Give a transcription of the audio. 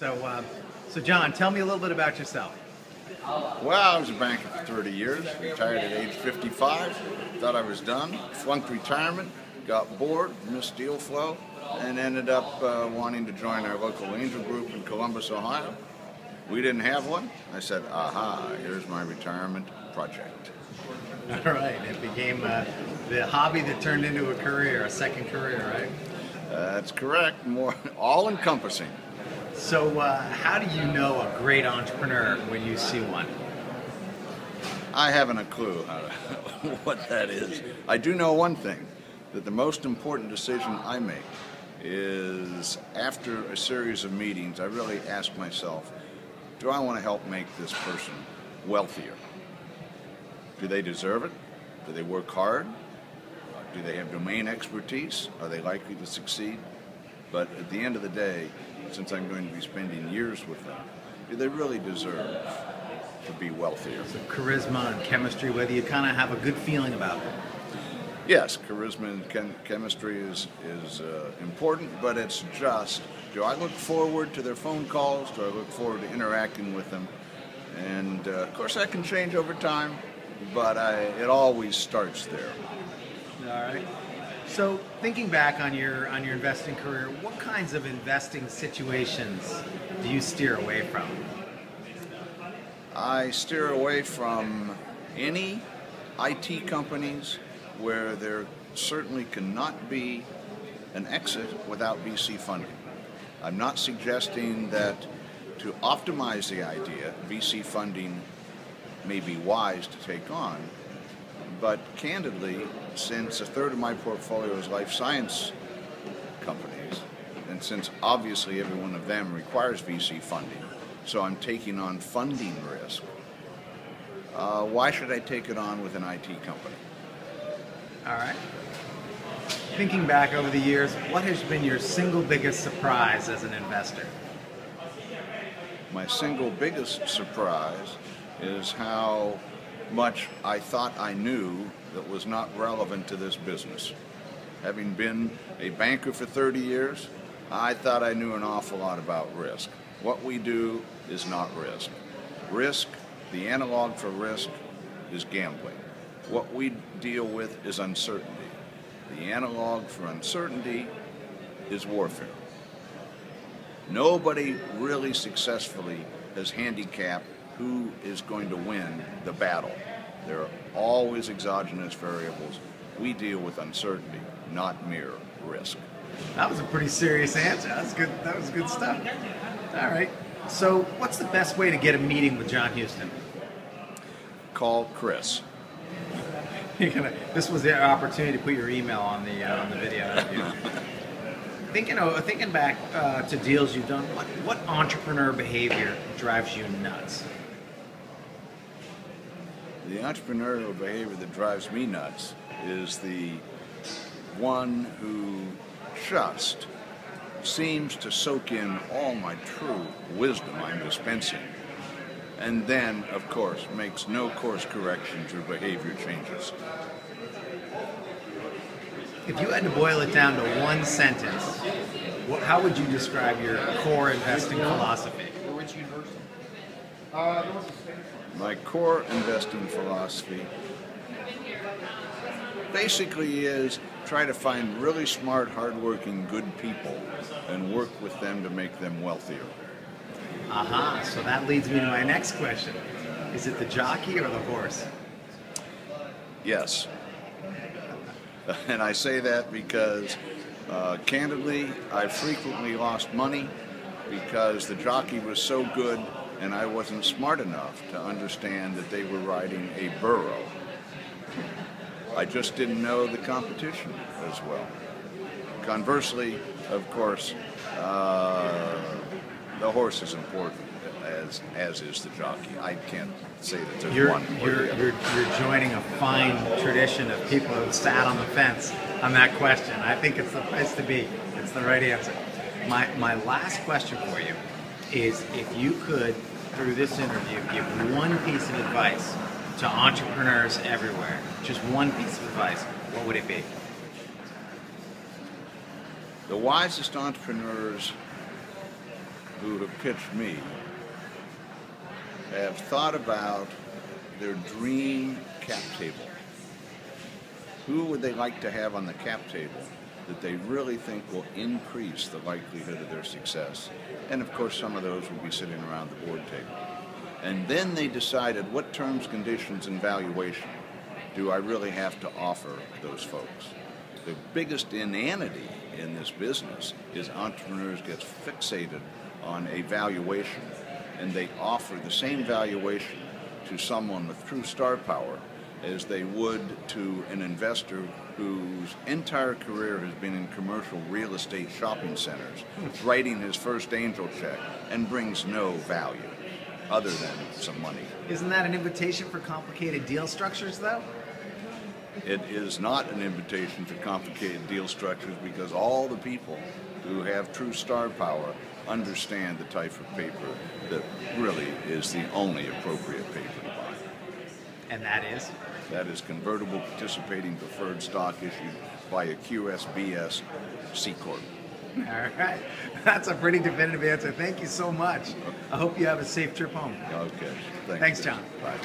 So John, tell me a little bit about yourself. Well, I was a banker for 30 years, retired at age 55, thought I was done, flunked retirement, got bored, missed deal flow, and ended up wanting to join our local angel group in Columbus, Ohio. We didn't have one. I said, aha, here's my retirement project. All right, it became the hobby that turned into a career, a second career, right? That's correct, more all-encompassing. So how do you know a great entrepreneur when you see one? I haven't a clue what that is. I do know one thing, that the most important decision I make is after a series of meetings, I really ask myself, do I want to help make this person wealthier? Do they deserve it? Do they work hard? Do they have domain expertise? Are they likely to succeed? But at the end of the day, since I'm going to be spending years with them, do they really deserve to be wealthier? So charisma and chemistry, whether you kind of have a good feeling about them. Yes, charisma and chemistry is important, but it's just, do I look forward to their phone calls? Do I look forward to interacting with them? And of course that can change over time, but it always starts there. All right. So thinking back on your investing career, what kinds of investing situations do you steer away from? I steer away from any IT companies where there certainly cannot be an exit without VC funding. I'm not suggesting that to optimize the idea, VC funding may be wise to take on, but candidly, since a third of my portfolio is life science companies, and since obviously every one of them requires VC funding, so I'm taking on funding risk, why should I take it on with an IT company? All right. Thinking back over the years, what has been your single biggest surprise as an investor? My single biggest surprise is how much I thought I knew that was not relevant to this business. Having been a banker for 30 years, I thought I knew an awful lot about risk. What we do is not risk. Risk, the analog for risk, is gambling. What we deal with is uncertainty. The analog for uncertainty is warfare. Nobody really successfully has handicapped who is going to win the battle. There are always exogenous variables. We deal with uncertainty, not mere risk. That was a pretty serious answer. That's good. That was good stuff. All right. So, what's the best way to get a meeting with John Huston? Call Chris. This was the opportunity to put your email on the video. Thinking back to deals you've done, what entrepreneur behavior drives you nuts? The entrepreneurial behavior that drives me nuts is the one who just seems to soak in all my true wisdom I'm dispensing, and then, of course, makes no course corrections or behavior changes. If you had to boil it down to one sentence, how would you describe your core investing philosophy? My core investing philosophy basically is try to find really smart, hardworking, good people and work with them to make them wealthier. Aha, so that leads me to my next question. Is it the jockey or the horse? Yes. And I say that because, candidly, I frequently lost money because the jockey was so good and I wasn't smart enough to understand that they were riding a burro. I just didn't know the competition as well. Conversely, of course, the horse is important, as is the jockey. I can't say that there's one or the other. You're joining a fine tradition of people who sat on the fence on that question. I think it's the place to be. It's the right answer. My last question for you is, if you could, through this interview, give one piece of advice to entrepreneurs everywhere, just one piece of advice, what would it be? The wisest entrepreneurs who have pitched me have thought about their dream cap table. Who would they like to have on the cap table that they really think will increase the likelihood of their success? And of course, some of those will be sitting around the board table. And then they decided what terms, conditions, and valuation do I really have to offer those folks. The biggest inanity in this business is entrepreneurs get fixated on a valuation, and they offer the same valuation to someone with true star power as they would to an investor whose entire career has been in commercial real estate shopping centers, writing his first angel check, and brings no value other than some money. Isn't that an invitation for complicated deal structures, though? It is not an invitation to complicated deal structures, because all the people who have true star power understand the type of paper that really is the only appropriate paper to buy. And that is? That is convertible participating preferred stock issued by a QSBS C Corp. All right. That's a pretty definitive answer. Thank you so much. I hope you have a safe trip home. Okay. Thanks, John. Bye.